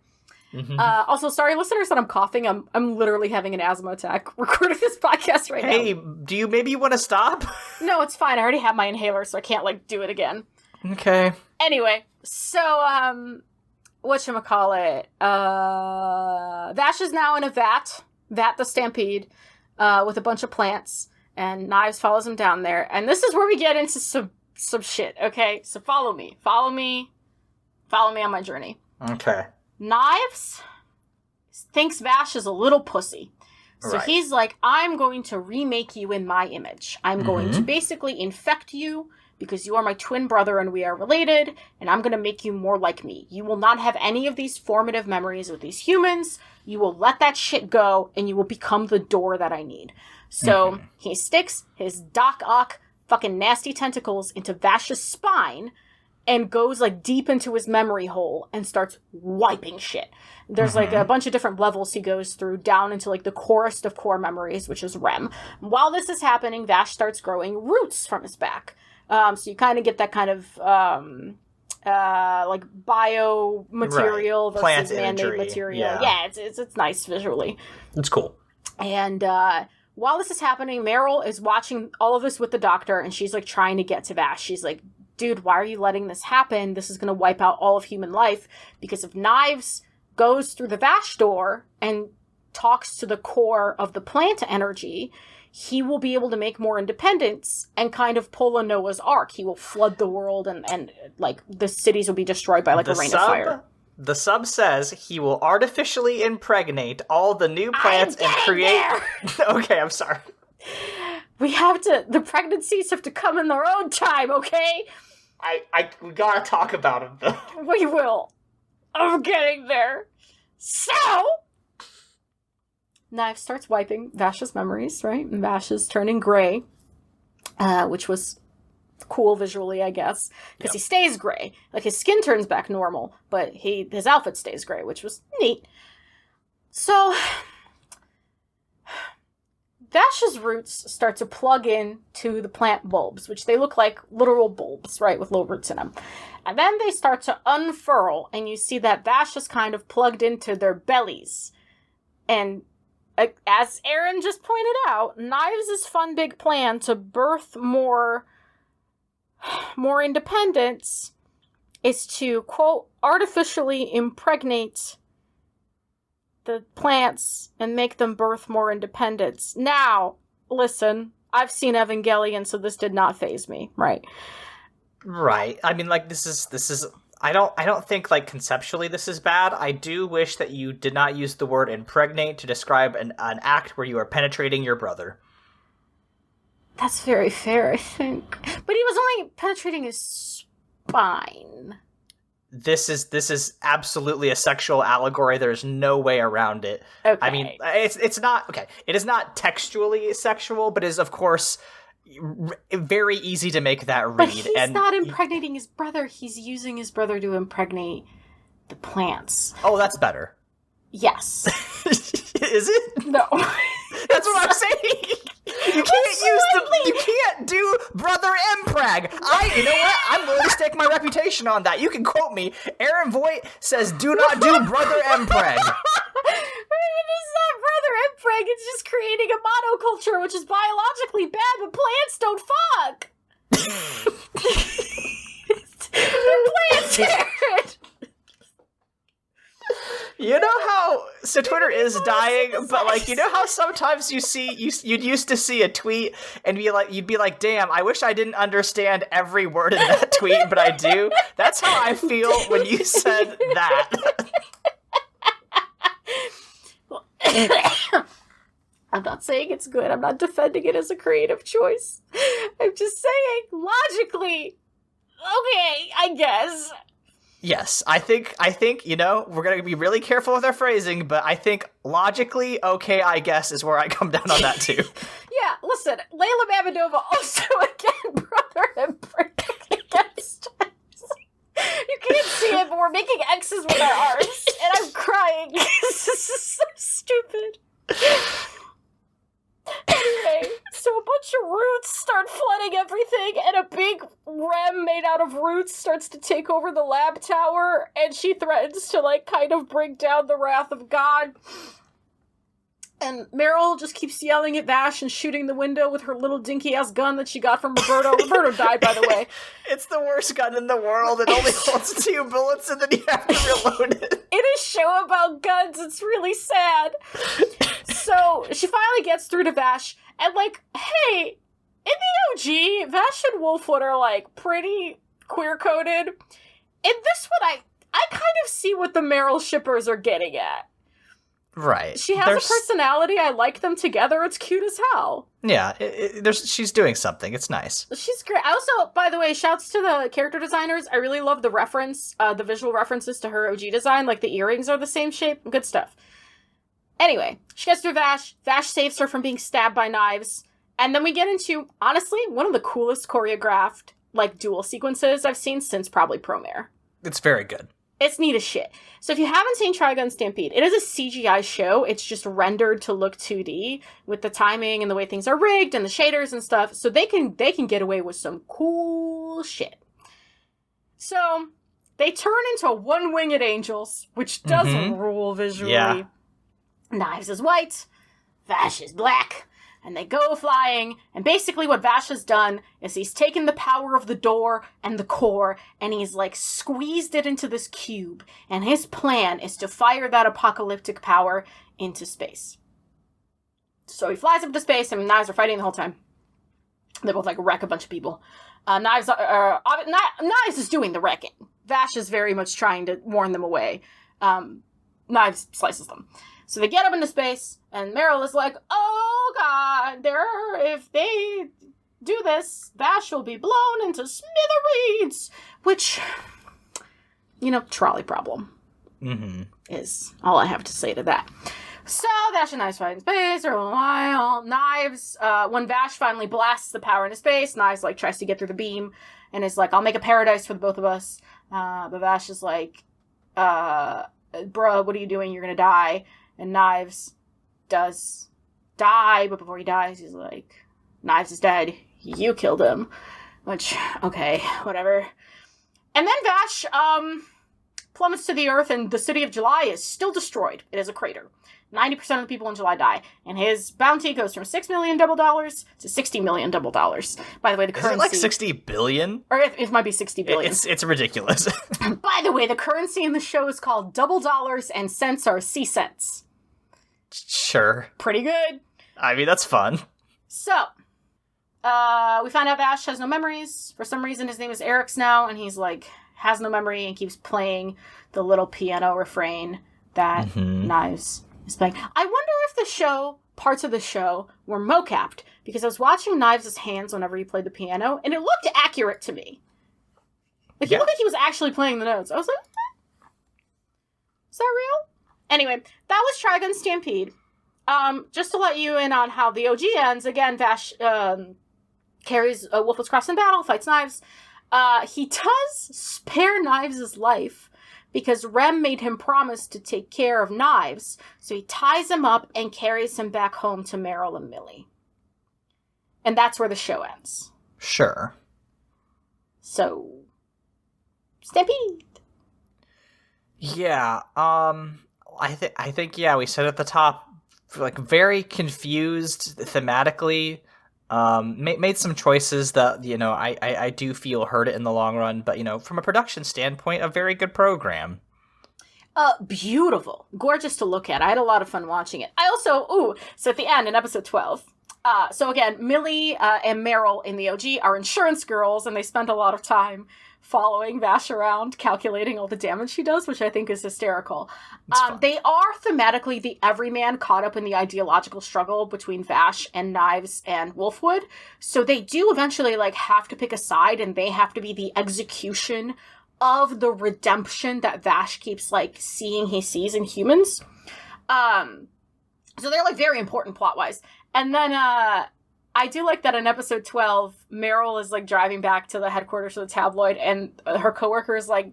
Mm-hmm. Also, sorry, listeners, that I'm coughing. I'm literally having an asthma attack recording this podcast right now. Hey, do you maybe want to stop? No, it's fine. I already have my inhaler, so I can't, like, do it again. Okay. Anyway, so, whatchamacallit? Vash is now in a Vat the Stampede, with a bunch of plants, and Knives follows him down there. And this is where we get into some shit, okay? So follow me on my journey. Okay. Knives thinks Vash is a little pussy. So he's like, I'm going to remake you in my image. I'm going to basically infect you because you are my twin brother and we are related, and I'm going to make you more like me. You will not have any of these formative memories with these humans. You will let that shit go, and you will become the door that I need. So he sticks his Doc Ock fucking nasty tentacles into Vash's spine and goes, like, deep into his memory hole and starts wiping shit. There's, like, a bunch of different levels he goes through down into, like, the corest of core memories, which is REM. While this is happening, Vash starts growing roots from his back. So you kind of get that kind of, like, biomaterial versus man-made material. Yeah, it's nice visually. It's cool. And while this is happening, Meryl is watching all of this with the doctor, and she's, like, trying to get to Vash. She's like, dude, why are you letting this happen? This is going to wipe out all of human life. Because if Knives goes through the Vash door and talks to the core of the plant energy, he will be able to make more independence and kind of pull a Noah's Ark. He will flood the world and like, the cities will be destroyed by, like, a rain of fire. The sub says he will artificially impregnate all the new plants and create... Okay, I'm sorry. The pregnancies have to come in their own time, okay? We gotta talk about him, though. We will. of getting there. So, Knives starts wiping Vash's memories, right? And Vash is turning gray, which was cool visually, I guess, because he stays gray. Like, his skin turns back normal, but his outfit stays gray, which was neat. So, Vash's roots start to plug in to the plant bulbs, which they look like literal bulbs, right, with little roots in them. And then they start to unfurl, and you see that Vash is kind of plugged into their bellies. And as Aaron just pointed out, Knives' fun big plan to birth more independence is to, quote, artificially impregnate the plants and make them birth more independence. Now, listen, I've seen Evangelion, so this did not faze me, right? Right. I mean, like, this is I don't think, like, conceptually this is bad. I do wish that you did not use the word impregnate to describe an act where you are penetrating your brother. That's very fair, I think. But he was only penetrating his spine. This is absolutely a sexual allegory. There's no way around it. Okay. I mean, it's not okay. It is not textually sexual, but is of course very easy to make that read. But he's not impregnating his brother. He's using his brother to impregnate the plants. Oh, that's better. Yes. Is it? No. That's what I'm saying. You can't do brother mpreg. You know what? I'm willing to stake my reputation on that. You can quote me. Aaron Voigt says, "Do not do brother mpreg." It's not brother mpreg. It's just creating a monoculture, which is biologically bad, but plants don't fuck. Plants, Aaron. You know how Twitter is dying, but like, you know how sometimes you'd used to see a tweet and you'd be like, damn, I wish I didn't understand every word in that tweet, but I do. That's how I feel when you said that. I'm not saying it's good. I'm not defending it as a creative choice. I'm just saying, logically, okay, I guess. Yes, I think, you know, we're going to be really careful with our phrasing, but I think logically, okay, I guess, is where I come down on that too. Yeah, listen, Leyla Mammadova also, again, brother and against us. You can't see it, but we're making X's with our arms, and I'm crying. This is so stupid. Anyway, so a bunch of roots start flooding everything, and a big rem made out of roots starts to take over the lab tower, and she threatens to, like, kind of bring down the wrath of God. And Meryl just keeps yelling at Vash and shooting the window with her little dinky-ass gun that she got from Roberto. Roberto died, by the way. It's the worst gun in the world. It only holds 2 bullets, and then you have to reload it. In a show about guns, it's really sad. So, she finally gets through to Vash, and, like, hey, in the OG, Vash and Wolfwood are, like, pretty queer-coded. In this one, I kind of see what the Meryl shippers are getting at. Right. She has a personality. I like them together. It's cute as hell. Yeah, she's doing something. It's nice. She's great. I also, by the way, shouts to the character designers. I really love the reference, the visual references to her OG design. Like, the earrings are the same shape. Good stuff. Anyway, she gets through Vash. Vash saves her from being stabbed by Knives. And then we get into, honestly, one of the coolest choreographed, like, duel sequences I've seen since probably Promare. It's very good. It's neat as shit. So if you haven't seen Trigun Stampede, it is a CGI show. It's just rendered to look 2D with the timing and the way things are rigged and the shaders and stuff. So they can get away with some cool shit. So they turn into one-winged angels, which does rule visually. Yeah. Knives is white, Vash is black. And they go flying, and basically what Vash has done is he's taken the power of the door and the core, and he's, like, squeezed it into this cube, and his plan is to fire that apocalyptic power into space. So he flies up to space, and Knives are fighting the whole time. They both, like, wreck a bunch of people. Knives is doing the wrecking. Vash is very much trying to warn them away. Knives slices them. So they get up into space, and Meryl is like, oh god, if they do this, Vash will be blown into smithereens. Which, you know, trolley problem. Mm-hmm. Is all I have to say to that. So, Vash and Knives fight in space for a while. Knives, when Vash finally blasts the power into space, Knives, like, tries to get through the beam and is like, I'll make a paradise for the both of us. But Vash is like, bruh, what are you doing? You're gonna die. And Knives does die, but before he dies, he's like, Knives is dead. You killed him. Which, okay, whatever. And then Vash, plummets to the earth, and the city of July is still destroyed. It is a crater. 90% of the people in July die. And his bounty goes from $6 million double dollars to $60 million double dollars. By the way, the currency... Is it like 60 billion? Or it might be 60 billion. It's ridiculous. By the way, the currency in the show is called double dollars, and cents are C cents. Sure. Pretty good. I mean, that's fun. So, we find out Vash has no memories. For some reason, his name is Eric's now, and he's like, has no memory and keeps playing the little piano refrain that Knives is playing. I wonder if parts of the show were mocapped, because I was watching Knives' hands whenever he played the piano, and it looked accurate to me. Like, he looked like he was actually playing the notes. I was like, is that real? Anyway, that was Trigun Stampede. Just to let you in on how the OG ends, again, Vash carries Wolfwood's Cross in battle, fights Knives. He does spare Knives' life, because Rem made him promise to take care of Knives, so he ties him up and carries him back home to Meryl and Millie. And that's where the show ends. Sure. So, Stampede. Yeah, I think, yeah, we said at the top, like, very confused thematically, made some choices that, you know, I do feel hurt it in the long run, but, you know, from a production standpoint, a very good program. Beautiful. Gorgeous to look at. I had a lot of fun watching it. I also, so at the end, in episode 12, so again, Millie and Meryl in the OG are insurance girls, and they spend a lot of time following Vash around, calculating all the damage she does, which I think is hysterical. They are thematically the everyman caught up in the ideological struggle between Vash and Knives and Wolfwood. So they do eventually, like, have to pick a side, and they have to be the execution of the redemption that Vash keeps, like, seeing he sees in humans. So they're, like, very important plot-wise. And then, I do like that in episode 12, Meryl is, like, driving back to the headquarters of the tabloid, and her coworker is, like,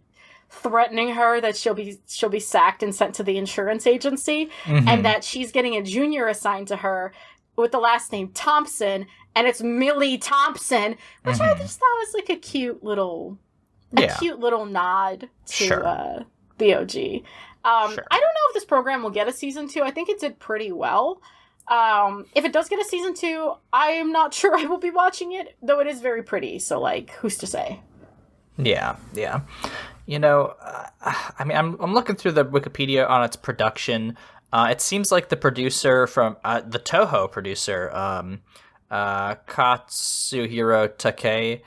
threatening her that she'll be sacked and sent to the insurance agency, and that she's getting a junior assigned to her with the last name Thompson, and it's Millie Thompson, which I just thought was, like, a cute little nod to the OG. I don't know if this program will get a season 2. I think it did pretty well. If it does get a season 2, I am not sure I will be watching it, though it is very pretty, so, like, who's to say? Yeah. You know, I mean, I'm looking through the Wikipedia on its production. It seems like the producer from, the Toho producer, Katsuhiro Takei,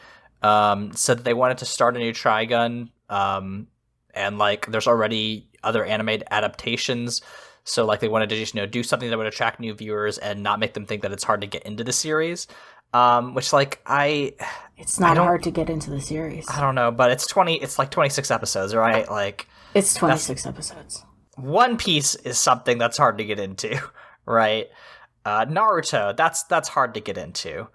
said that they wanted to start a new Trigun, and, like, there's already other animated adaptations. So, like, they wanted to just, you know, do something that would attract new viewers and not make them think that it's hard to get into the series. Which, like, it's not hard to get into the series. I don't know, but it's like 26 episodes, right? Like, it's 26 episodes. One Piece is something that's hard to get into, right? Naruto, that's hard to get into.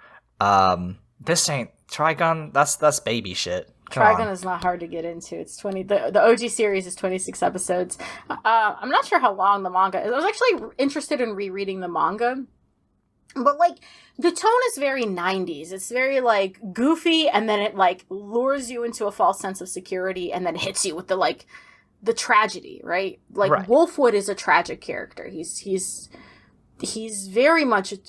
This ain't Trigun. That's baby shit. Trigun is not hard to get into. It's 20. The OG series is 26 episodes. I'm not sure how long the manga is. I was actually interested in rereading the manga, but, like, the tone is very 90s. It's very, like, goofy, and then it, like, lures you into a false sense of security, and then hits you with the, like, the tragedy, right? Like, right. Wolfwood is a tragic character. He's very much a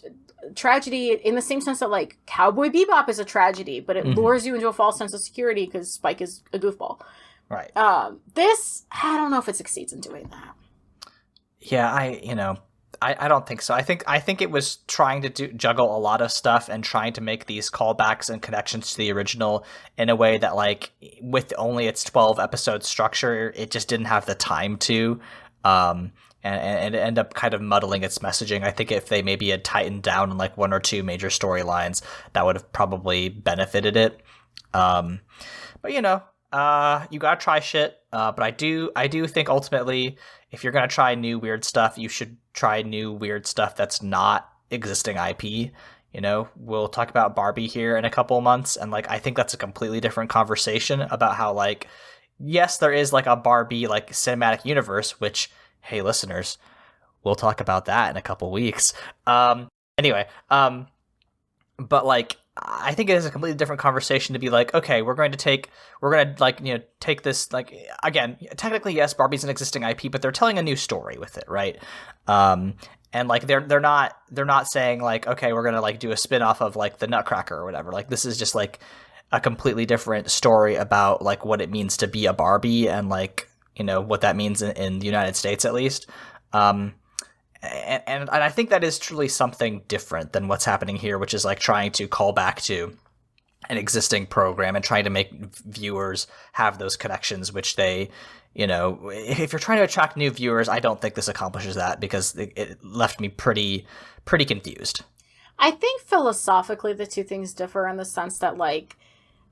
tragedy in the same sense that, like, Cowboy Bebop is a tragedy, but it lures you into a false sense of security because Spike is a goofball. Right. This, I don't know if it succeeds in doing that. Yeah, I don't think so. I think it was trying to juggle a lot of stuff and trying to make these callbacks and connections to the original in a way that, like, with only its 12 episode structure, it just didn't have the time to. And it ended up kind of muddling its messaging. I think if they maybe had tightened down on, like, one or two major storylines, that would have probably benefited it. But, you know, you gotta try shit. But I do think ultimately, if you're gonna try new weird stuff, you should try new weird stuff that's not existing IP. You know, we'll talk about Barbie here in a couple of months, and like I think that's a completely different conversation about how like, yes, there is like a Barbie like cinematic universe, which, hey listeners, we'll talk about that in a couple weeks. Anyway, but like I think it is a completely different conversation to be like, okay, we're going to like, you know, take this, like, again, technically yes, Barbie's an existing IP, but they're telling a new story with it, right? And like they're not saying like, okay, we're gonna like do a spin-off of like the Nutcracker or whatever. Like this is just like a completely different story about like what it means to be a Barbie and like, you know, what that means in the United States at least. And I think that is truly something different than what's happening here, which is like trying to call back to an existing program and trying to make viewers have those connections, which they, you know, if you're trying to attract new viewers, I don't think this accomplishes that because it left me pretty confused. I think philosophically the two things differ in the sense that like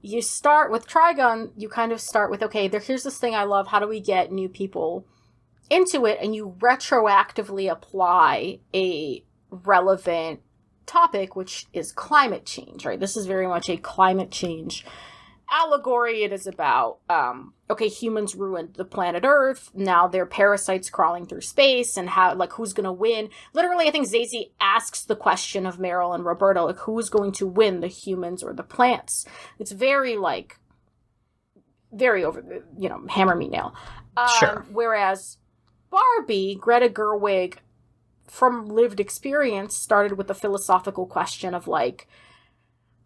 you start with Trigun, you kind of start with, okay, here's this thing I love. How do we get new people into it? And you retroactively apply a relevant topic, which is climate change, right? This is very much a climate change allegory. It is about, okay, humans ruined the planet Earth. Now they're parasites crawling through space, and how, like, who's going to win? Literally, I think Zazie asks the question of Meryl and Roberto, like, who's going to win, the humans or the plants? It's very, like, very over, you know, hammer me nail. Sure. Whereas Barbie, Greta Gerwig, from lived experience, started with the philosophical question of, like,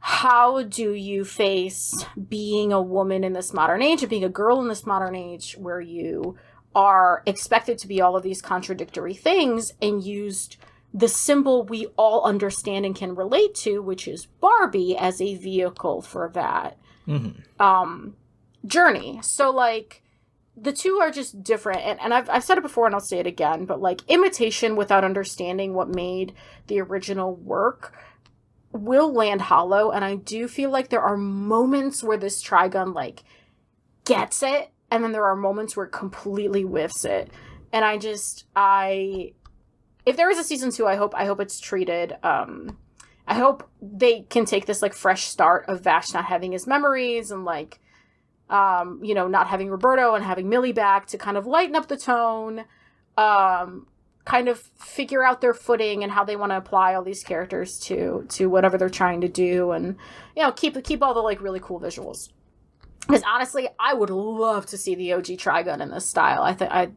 how do you face being a woman in this modern age and being a girl in this modern age where you are expected to be all of these contradictory things, and used the symbol we all understand and can relate to, which is Barbie, as a vehicle for that journey. So, like, the two are just different. And I've said it before and I'll say it again, but, like, imitation without understanding what made the original work will land hollow. And I do feel like there are moments where this Trigun, like, gets it, and then there are moments where it completely whiffs it. And if there is a season 2, I hope it's treated, I hope they can take this, like, fresh start of Vash not having his memories and, like, you know, not having Roberto and having Millie back to kind of lighten up the tone, kind of figure out their footing and how they want to apply all these characters to whatever they're trying to do, and, you know, keep all the, like, really cool visuals. Because honestly, I would love to see the OG Trigun in this style. I think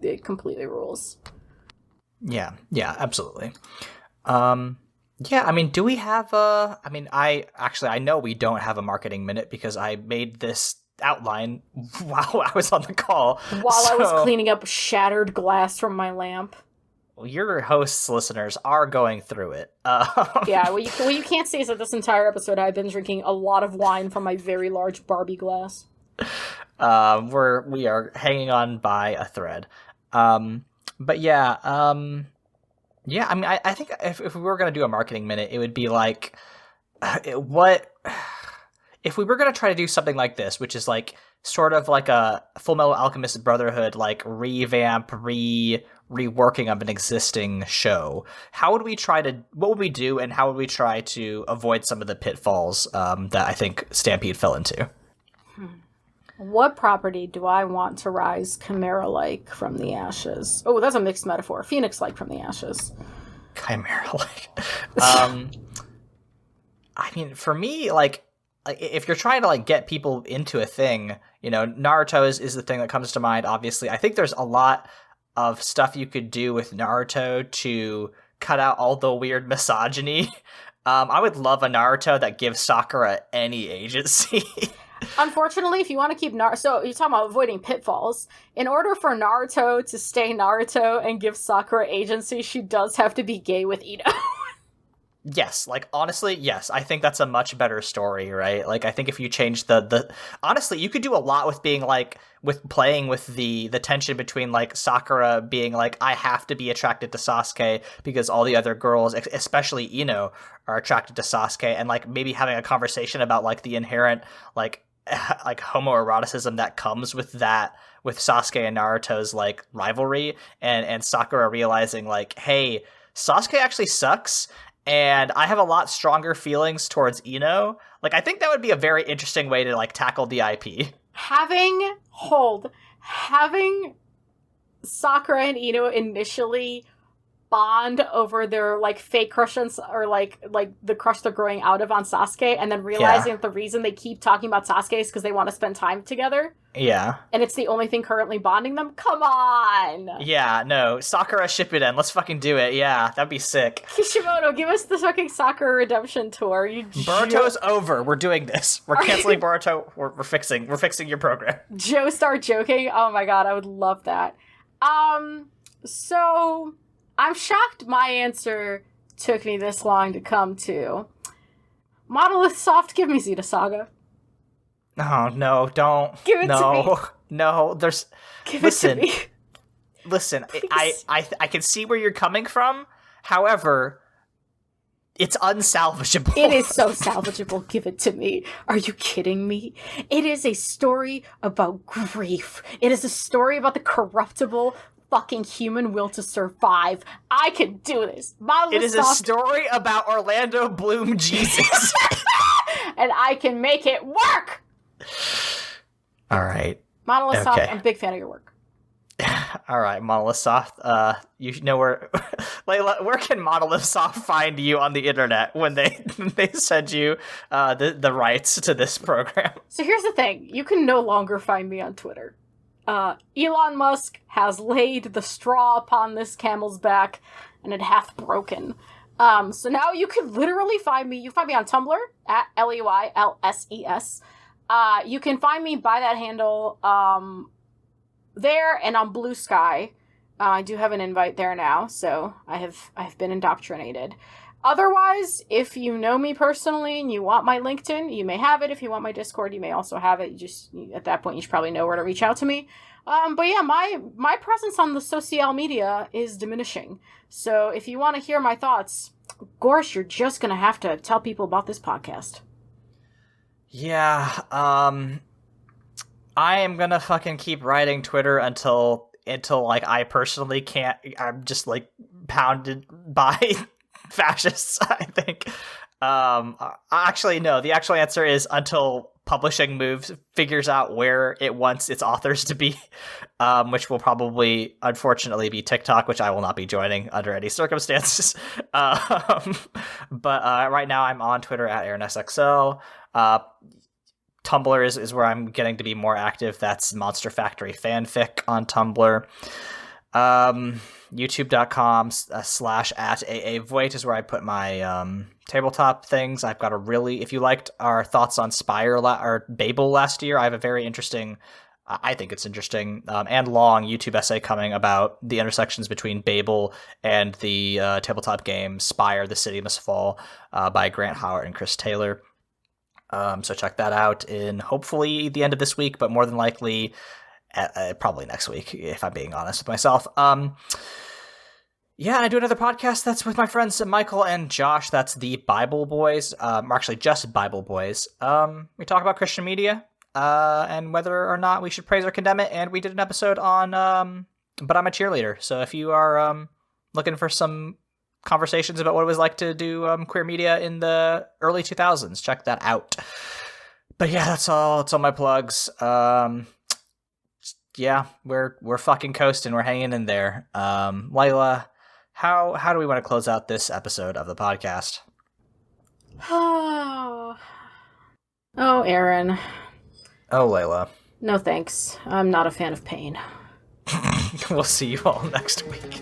it completely rules. Yeah, absolutely. Yeah, I mean, do we have I know we don't have a marketing minute because I made this outline while I was on the call. I was cleaning up shattered glass from my lamp. Well, your hosts, listeners, are going through it. Yeah, what you can't see is that this entire episode I've been drinking a lot of wine from my very large Barbie glass. We are hanging on by a thread. But yeah, I mean, I think if we were going to do a marketing minute, it would be like, if we were going to try to do something like this, which is like sort of like a Fullmetal Alchemist Brotherhood, like revamp, reworking of an existing show, what would we do, and how would we try to avoid some of the pitfalls that I think Stampede fell into? What property do I want to rise Chimera-like from the ashes? Oh, that's a mixed metaphor. Phoenix-like from the ashes. Chimera-like. I mean, for me, like, if you're trying to, like, get people into a thing, you know, Naruto is the thing that comes to mind, obviously. I think there's a lot of stuff you could do with Naruto to cut out all the weird misogyny. I would love a Naruto that gives Sakura any agency. Unfortunately, if you want to keep Naruto, so you're talking about avoiding pitfalls. In order for Naruto to stay Naruto and give Sakura agency, she does have to be gay with Ito. Yes, like, honestly, yes. I think that's a much better story, right? Like, I think if you change the honestly, you could do a lot with being, like, with playing with the tension between, like, Sakura being like, I have to be attracted to Sasuke because all the other girls, especially Ino, are attracted to Sasuke, and, like, maybe having a conversation about, like, the inherent, like, like homoeroticism that comes with Sasuke and Naruto's like rivalry, and Sakura realizing like, hey, Sasuke actually sucks, and I have a lot stronger feelings towards Ino. Like, I think that would be a very interesting way to like tackle the IP. Having Sakura and Ino initially bond over their like fake crush on, or like the crush they're growing out of on Sasuke, and then realizing that the reason they keep talking about Sasuke is because they want to spend time together. Yeah. And it's the only thing currently bonding them? Come on! Yeah, no. Sakura Shippuden. Let's fucking do it. Yeah, that'd be sick. Kishimoto, give us the fucking Sakura redemption tour. Boruto's over. We're doing this. We're canceling Boruto. We're fixing your program. Joe, start joking? Oh my god, I would love that. So I'm shocked my answer took me this long to come to. Monolith Soft, give me Zeta Saga. Oh, no, don't. Give it to me. No, there's... Give it to me. Listen, I can see where you're coming from. However, it's unsalvageable. It is so salvageable. Give it to me. Are you kidding me? It is a story about grief. It is a story about the corruptible fucking human will to survive. I can do this. It is a story about Orlando Bloom Jesus. And I can make it work! All right. Monolith Soft, I'm a big fan of your work. All right, Monolith Soft. You know where, Leyla, where can Monolith Soft find you on the internet when they send you the rights to this program? So here's the thing: you can no longer find me on Twitter. Elon Musk has laid the straw upon this camel's back, and it hath broken. So now you can literally find me. You find me on Tumblr at LEYLSES. You can find me by that handle there, and on Blue Sky. I do have an invite there now, so I've been indoctrinated. Otherwise, if you know me personally and you want my LinkedIn, you may have it. If you want my Discord, you may also have it. At that point, you should probably know where to reach out to me. But yeah, my presence on the social media is diminishing. So if you want to hear my thoughts, Gorsh, you're just gonna have to tell people about this podcast. Yeah, I am gonna fucking keep writing Twitter until like I personally can't. I'm just like pounded by fascists, I think. Actually, no. The actual answer is until Publishing Moves figures out where it wants its authors to be, which will probably, unfortunately, be TikTok, which I will not be joining under any circumstances. But right now, I'm on Twitter at AaronSXL. Tumblr is where I'm getting to be more active. That's Monster Factory Fanfic on Tumblr. YouTube.com/@AAVoit is where I put my tabletop things. I've got if you liked our thoughts on Spire or Babel last year, I have a very interesting, I think it's interesting, and long YouTube essay coming about the intersections between Babel and the tabletop game Spire, The City Must Fall, by Grant Howard and Chris Taylor. So check that out in hopefully the end of this week, but more than likely probably next week, if I'm being honest with myself. Yeah, and I do another podcast that's with my friends Michael and Josh. That's the Bible Boys, or actually just Bible Boys. We talk about Christian media and whether or not we should praise or condemn it. And we did an episode on But I'm a Cheerleader. So if you are looking for some conversations about what it was like to do queer media in the early 2000s, check that out. But yeah, that's all my plugs. Yeah, we're fucking coasting. We're hanging in there. Leyla, how do we want to close out this episode of the podcast? Oh, Aaron. Oh, Leyla. No thanks. I'm not a fan of pain. We'll see you all next week.